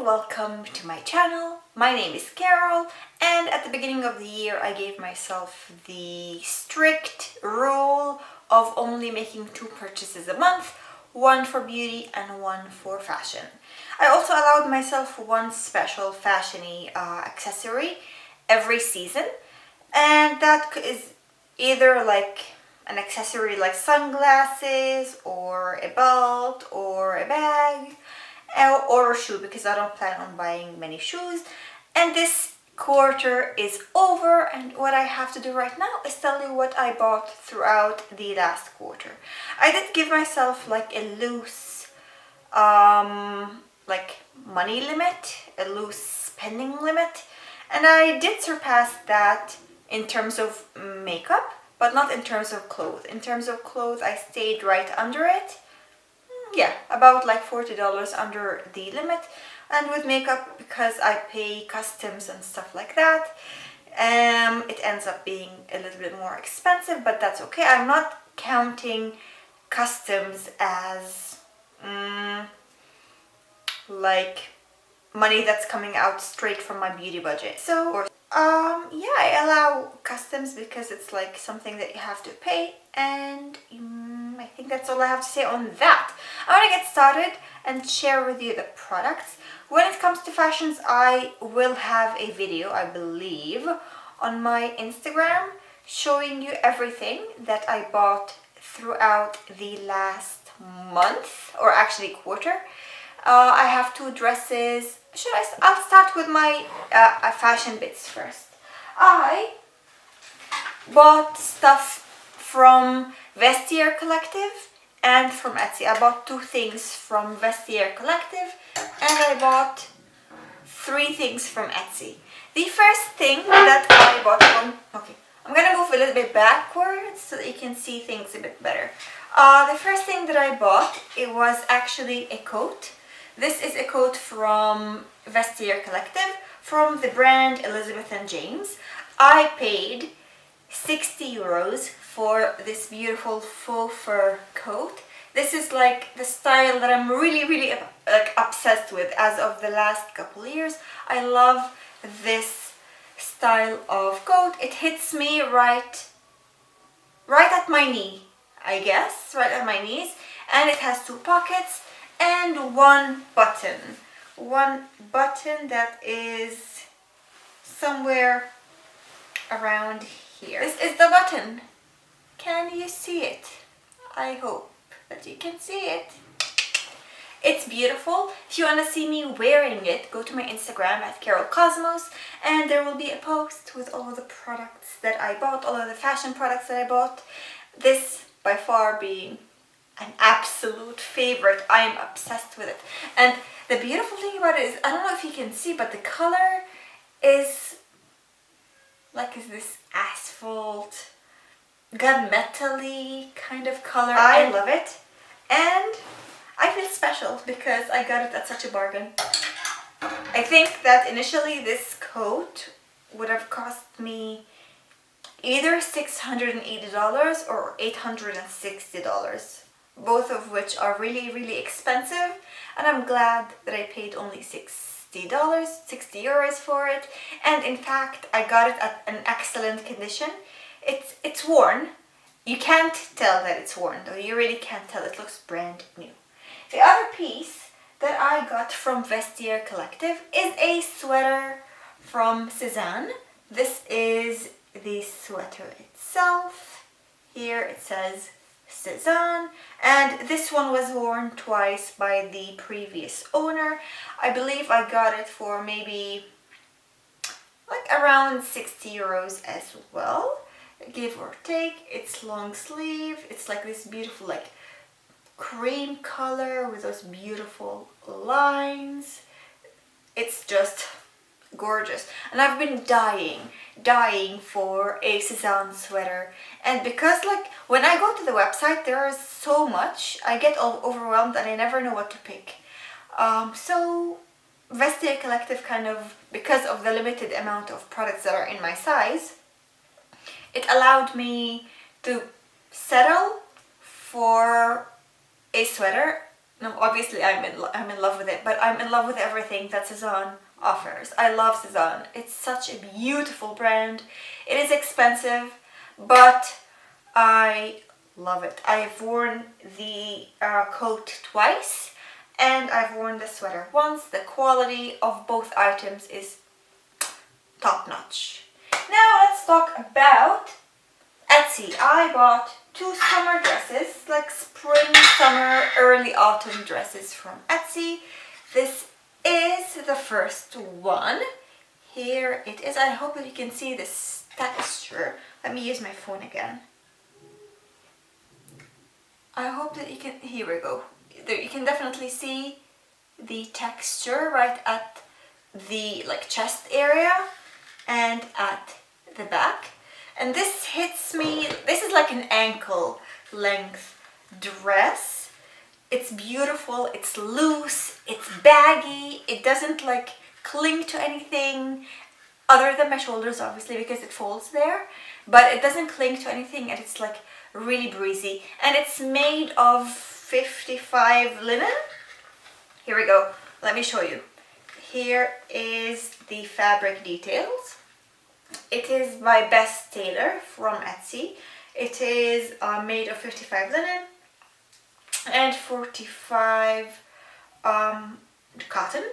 welcome to my channel. My name is Carol, and at the beginning of the year I gave myself the strict rule of only making 2 purchases a month, one for beauty and one for fashion. I also allowed myself one special fashion-y accessory every season, and that is either like an accessory like sunglasses or a belt or a bag or a shoe, because I don't plan on buying many shoes. And this quarter is over, and what I have to do right now is tell you what I bought throughout the last quarter. I did give myself like a loose like money limit, a loose spending limit, and I did surpass that in terms of makeup, but not in terms of clothes. In terms of clothes, I stayed right under it. Yeah, about like $40 under the limit. And with makeup, because I pay customs and stuff like that, it ends up being a little bit more expensive, but that's okay. I'm not counting customs as like money that's coming out straight from my beauty budget. So yeah, I allow customs because it's like something that you have to pay, and I think that's all I have to say on that. I want to get started and share with you the products. When it comes to fashions, I will have a video, I believe, on my Instagram showing you everything that I bought throughout the last month, or actually quarter. I have 2 dresses. I'll start with my fashion bits first. I bought stuff from Vestiaire Collective and from Etsy. I bought 2 things from Vestiaire Collective, and I bought 3 things from Etsy. The first thing that I bought from... Okay, I'm gonna move a little bit backwards so that you can see things a bit better. The first thing that I bought, it was actually a coat. This is a coat from Vestiaire Collective from the brand Elizabeth & James. I paid 60 euros for this beautiful faux fur coat. This is like the style that I'm really like obsessed with as of the last couple years. I love this style of coat. It hits me right at my knee, I guess, right at my knees, and it has 2 pockets and one button that is somewhere around here. This is the button. Can you see it? I hope that you can see it. It's beautiful. If you want to see me wearing it, go to my Instagram at CarolCosmos, and there will be a post with all of the products that I bought, all of the fashion products that I bought. This by far being an absolute favorite. I am obsessed with it. And the beautiful thing about it is, I don't know if you can see, but the color is like this asphalt, gunmetal-y kind of color. I love it, and I feel special because I got it at such a bargain. I think that initially this coat would have cost me either $680 or $860. Both of which are really expensive, and I'm glad that I paid only $60 for it. And in fact, I got it at an excellent condition. It's worn. You can't tell that it's worn though. You really can't tell. It looks brand new. The other piece that I got from Vestiaire Collective is a sweater from Serum. This is the sweater itself. Here it says Serum, and this one was worn twice by the previous owner. I believe I got it for maybe like around 60 euros as well, give or take. It's long sleeve. It's like this beautiful like cream color with those beautiful lines. It's just gorgeous, and I've been dying for a Serum sweater. And because like when I go to the website there is so much, I get all overwhelmed and I never know what to pick. So Vestiaire Collective, kind of because of the limited amount of products that are in my size, it allowed me to settle for a sweater no, obviously I'm in love with it, but I'm in love with everything that Cezanne offers. I love Cezanne. It's such a beautiful brand. It is expensive, but I love it. I've worn the coat twice, and I've worn the sweater once. The quality of both items is top notch. Now let's talk about Etsy. I bought 2 summer dresses, like spring, summer, early autumn dresses from Etsy. This is the first one. Here it is. I hope that you can see this texture. Let me use my phone again. I hope that you can, here we go. There, you can definitely see the texture right at the like chest area and at the back. And this hits me, this is like an ankle length dress. It's beautiful, it's loose, it's baggy, it doesn't like cling to anything other than my shoulders, obviously, because it folds there, but it doesn't cling to anything, and it's like really breezy. And it's made of 55 linen. Here we go, let me show you. Here is the fabric details. It is by Best Tailor from Etsy. It is made of 55 linen and 45 cotton.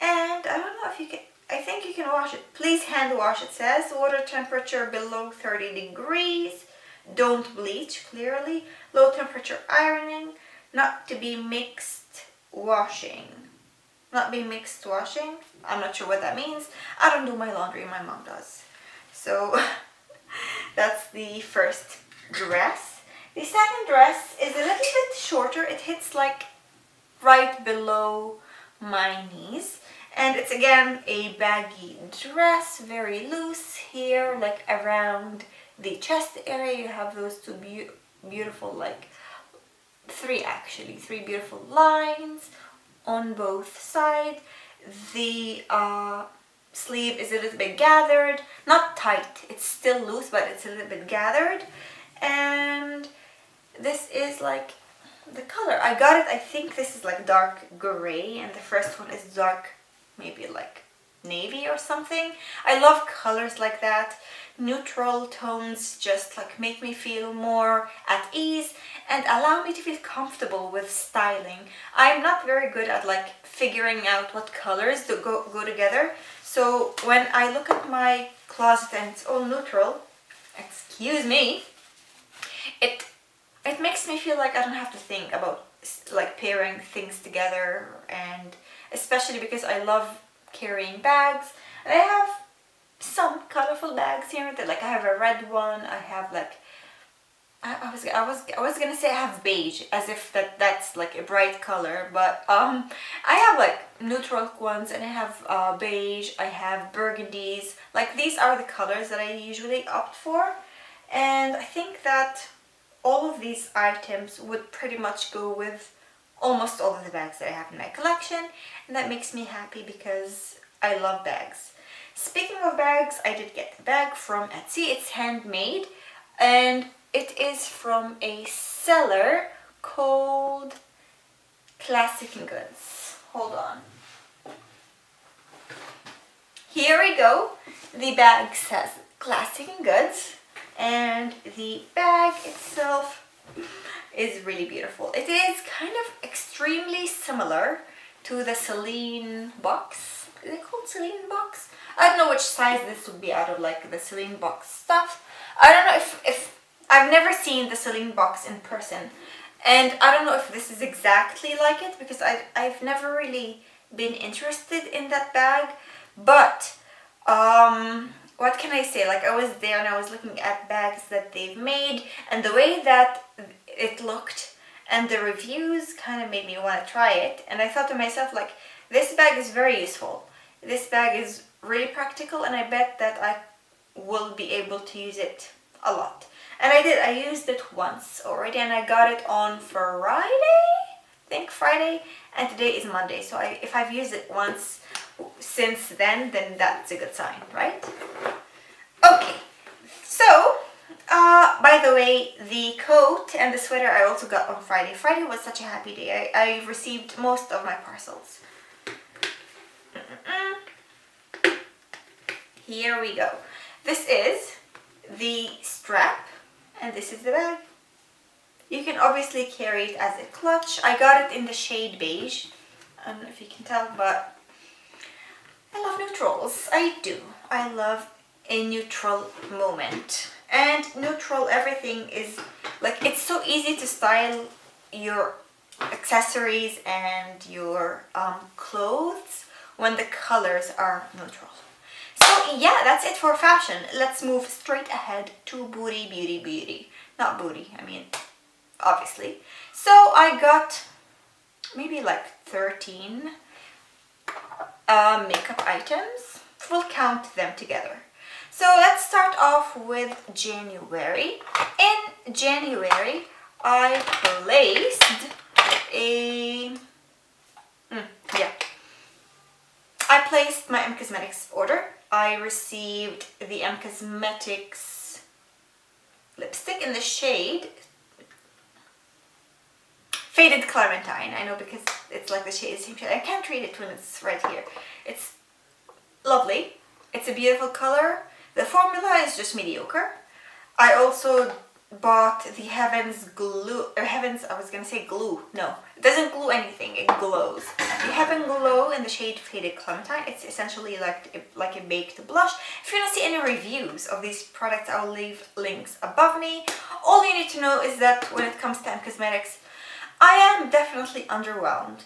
And I don't know if you can, I think you can wash it. Please hand wash, it says. Water temperature below 30 degrees. Don't bleach, clearly. Low temperature ironing. Not to be mixed washing. Not be mixed washing. I'm not sure what that means. I don't do my laundry, my mom does. So that's the first dress. The second dress is a little bit shorter. It hits like right below my knees. And it's again a baggy dress, very loose here, like around the chest area. You have those two beautiful, like three beautiful lines on both sides. The sleeve is a little bit gathered, not tight, it's still loose, but it's a little bit gathered. And this is like the color. I got it, I think this is like dark gray, and the first one is dark, maybe like navy or something. I love colors like that. Neutral tones just like make me feel more at ease and allow me to feel comfortable with styling. I'm not very good at like figuring out what colors to go together. So when I look at my closet and it's all neutral, excuse me, it makes me feel like I don't have to think about like pairing things together, and especially because I love carrying bags, and I have some colorful bags here. That like I have a red one. I have like I was gonna say I have beige, as if that's like a bright color, but I have like neutral ones, and I have beige. I have burgundies. Like these are the colors that I usually opt for, and I think that all of these items would pretty much go with almost all of the bags that I have in my collection, and that makes me happy because I love bags. Speaking of bags, I did get the bag from Etsy. It's handmade, and it is from a seller called Classic Goods. Hold on. Here we go. The bag says Classic Goods, and the bag itself is really beautiful. It is kind of extremely similar to the Celine box. Is it called Celine box? I don't know which size this would be out of like the Celine box stuff. I don't know if I've never seen the Celine box in person, and I don't know if this is exactly like it because I've never really been interested in that bag. But what can I say? Like I was there and I was looking at bags that they've made, and the way that it looked and the reviews kind of made me want to try it. And I thought to myself, like, this bag is very useful. This bag is really practical, and I bet that I will be able to use it a lot. And I did. I used it once already, and I got it on Friday, I think Friday, and today is Monday. So if I've used it once since then that's a good sign, right? Okay, so By the way, the coat and the sweater I also got on Friday. Friday was such a happy day. I received most of my parcels. Here we go. This is the strap and this is the bag. You can obviously carry it as a clutch. I got it in the shade beige. I don't know if you can tell, but I love neutrals. I do. I love a neutral moment. And neutral everything is like, it's so easy to style your accessories and your clothes when the colors are neutral. So yeah, that's it for fashion. Let's move straight ahead to booty, beauty, beauty. Not booty, I mean, obviously. So I got maybe like 13 makeup items. We'll count them together. So let's start off with January. In January, I placed I placed my Cosmetics order. I received the Cosmetics lipstick in the shade Faded Clementine. I know because it's like the shade, same shade. I can't read it when it's right here. It's lovely. It's a beautiful color. The formula is just mediocre. I also bought the Heaven's Glue, or Heaven's, I was gonna say glue. No, it doesn't glue anything, it glows. The Heaven Glow in the shade Faded Clementine. It's essentially like a baked blush. If you want to see any reviews of these products, I'll leave links above me. All you need to know is that when it comes to Cosmetics, I am definitely underwhelmed.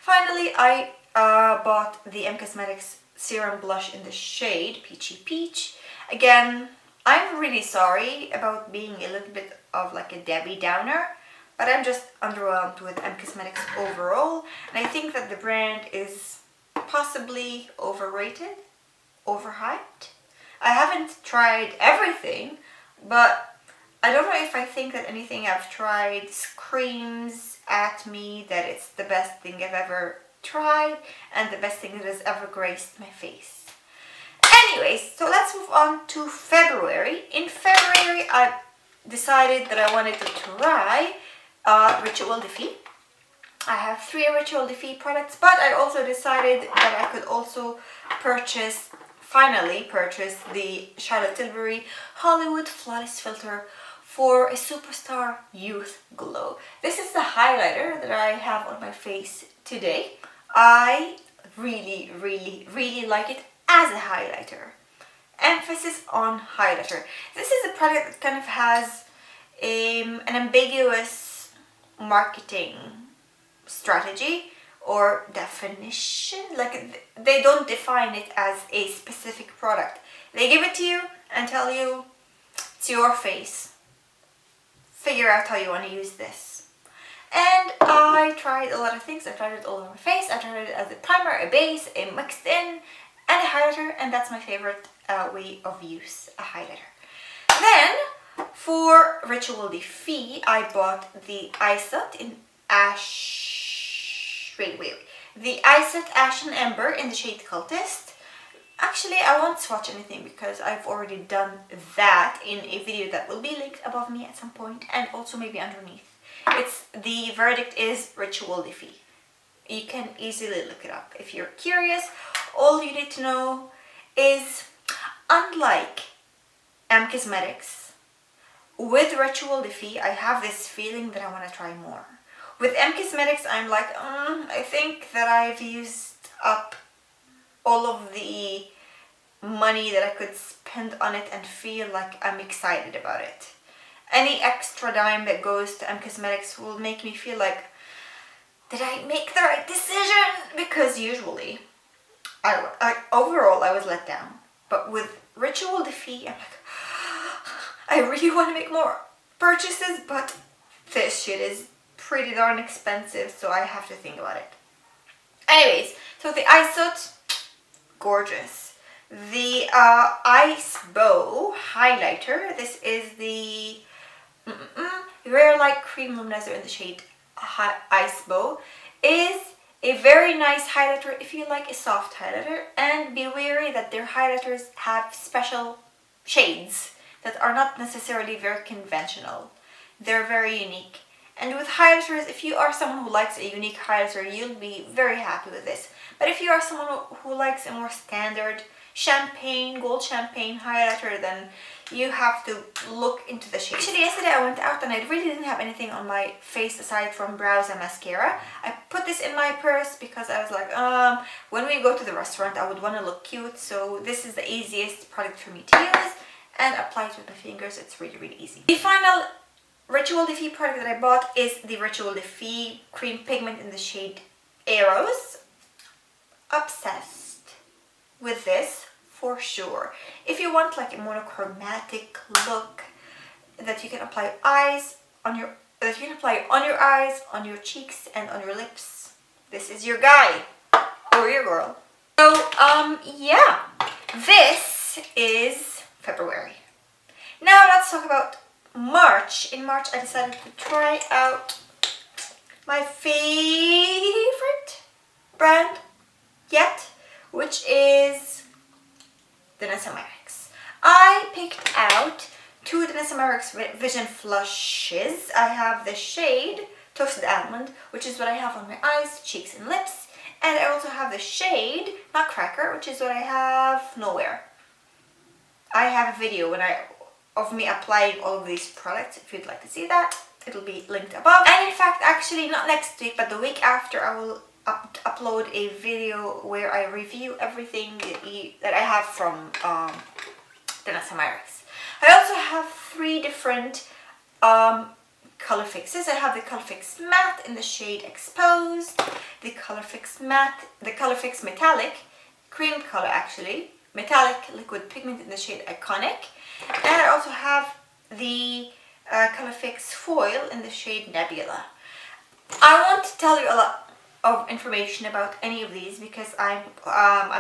Finally, I bought the Cosmetics Serum Blush in the shade Peachy Peach. Again, I'm really sorry about being a little bit of like a Debbie Downer, but I'm just underwhelmed with Cosmetics overall. And I think that the brand is possibly overrated, overhyped. I haven't tried everything, but I don't know if I think that anything I've tried screams at me that it's the best thing I've ever tried and the best thing that has ever graced my face. Anyways, so let's move on to February. In February, I decided that I wanted to try Ritual Defeat. I have 3 Ritual Defeat products, but I also decided that I could also finally purchase the Charlotte Tilbury Hollywood Flawless Filter for a superstar youth glow. This is the highlighter that I have on my face today. I really, really, really like it as a highlighter. Emphasis on highlighter. This is a product that kind of has an ambiguous marketing strategy or definition. Like, they don't define it as a specific product. They give it to you and tell you it's your face. Figure out how you want to use this. And I tried a lot of things. I tried it all over my face. I tried it as a primer, a base, a mixed in, and a highlighter. And that's my favorite way of use, a highlighter. Then, for Ritual Defeat, I bought the Isot in Ash... The Isot Ash and Ember in the shade Cultist. Actually, I won't swatch anything because I've already done that in a video that will be linked above me at some point and also maybe underneath. The verdict is Ritual Defeat. You can easily look it up. If you're curious, all you need to know is, unlike Cosmetics, with Ritual Defeat, I have this feeling that I want to try more. With Cosmetics, I'm like, I think that I've used up all of the money that I could spend on it and feel like I'm excited about it. Any extra dime that goes to Cosmetics will make me feel like, did I make the right decision? Because usually, overall I was let down. But with Ritual Defeat, I'm like, I really want to make more purchases, but this shit is pretty darn expensive, so I have to think about it. Anyways, so the Isot, gorgeous. The Ice Bow highlighter, this is the Rare Light Cream Luminizer in the shade Ice Bow, is a very nice highlighter if you like a soft highlighter, and be wary that their highlighters have special shades that are not necessarily very conventional. They're very unique. And with highlighters, if you are someone who likes a unique highlighter, you'll be very happy with this. But if you are someone who likes a more standard gold champagne highlighter, then you have to look into the shade. Actually, yesterday I went out and I really didn't have anything on my face aside from brows and mascara. I put this in my purse because I was like, when we go to the restaurant, I would want to look cute. So this is the easiest product for me to use and apply it with my fingers. It's really, really easy. The final Ritual Defee product that I bought is the Ritual Defee Cream Pigment in the shade Arrows. Obsessed with this for sure. If you want like a monochromatic look that you can apply on your eyes, on your cheeks, and on your lips, this is your guy or your girl. So yeah, this is February. Now let's talk about March. In March, I decided to try out my favorite brand yet, which is the Nesamarex. I picked out two Nesamarex Vision Flushes. I have the shade Toasted Almond, which is what I have on my eyes, cheeks, and lips. And I also have the shade Nutcracker, which is what I have nowhere. I have a video of me applying all of these products. If you'd like to see that, it'll be linked above. And in fact, actually not next week, but the week after, I will upload a video where I review everything that I have from the Nesamarex. I also have three different color fixes. I have the Color Fix Matte in the shade Exposed, the Color Fix Metallic, cream color actually, metallic liquid pigment in the shade Iconic, and I also have the Color Fix Foil in the shade Nebula. I won't tell you a lot of information about any of these because I'm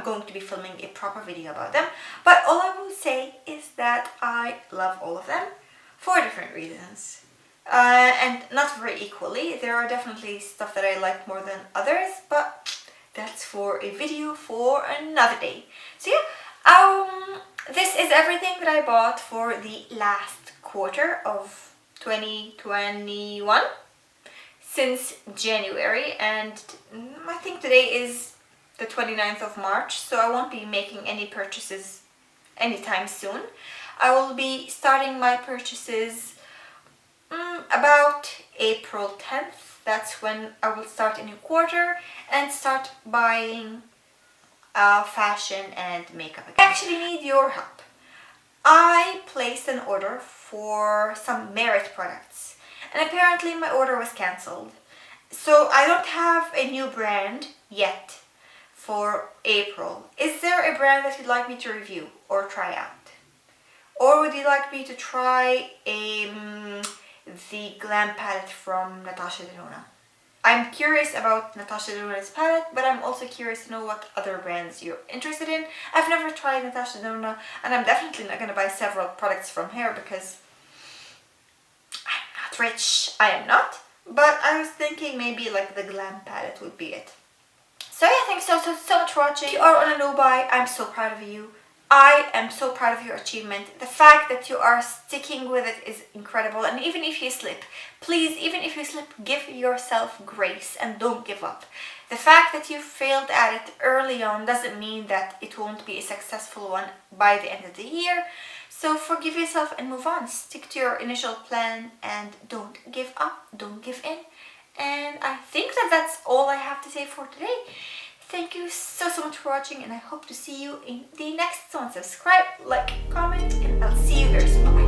going to be filming a proper video about them, but all I will say is that I love all of them for different reasons. And not very equally. There are definitely stuff that I like more than others, but that's for a video for another day. So yeah, this is everything that I bought for the last quarter of 2021 since January, and I think today is the 29th of March, so I won't be making any purchases anytime soon. I will be starting my purchases about April 10th. That's when I will start a new quarter and start buying fashion and makeup again. I actually need your help. I placed an order for some Merit products and apparently my order was cancelled. So I don't have a new brand yet for April. Is there a brand that you'd like me to review or try out? Or would you like me to try the Glam palette from Natasha Denona? I'm curious about Natasha Denona's palette, but I'm also curious to know what other brands you're interested in. I've never tried Natasha Denona, and I'm definitely not going to buy several products from her because I'm not rich. I am not. But I was thinking maybe like the Glam palette would be it. So yeah, thanks so much for watching. If you are on a no buy, I'm so proud of you. I am so proud of your achievement. The fact that you are sticking with it is incredible. And even if you slip, please, even if you slip, give yourself grace and don't give up. The fact that you failed at it early on doesn't mean that it won't be a successful one by the end of the year. So forgive yourself and move on. Stick to your initial plan and don't give up, don't give in. And I think that that's all I have to say for today. Thank you so much for watching, and I hope to see you in the next one. Subscribe, like, comment, and I'll see you very soon. Bye.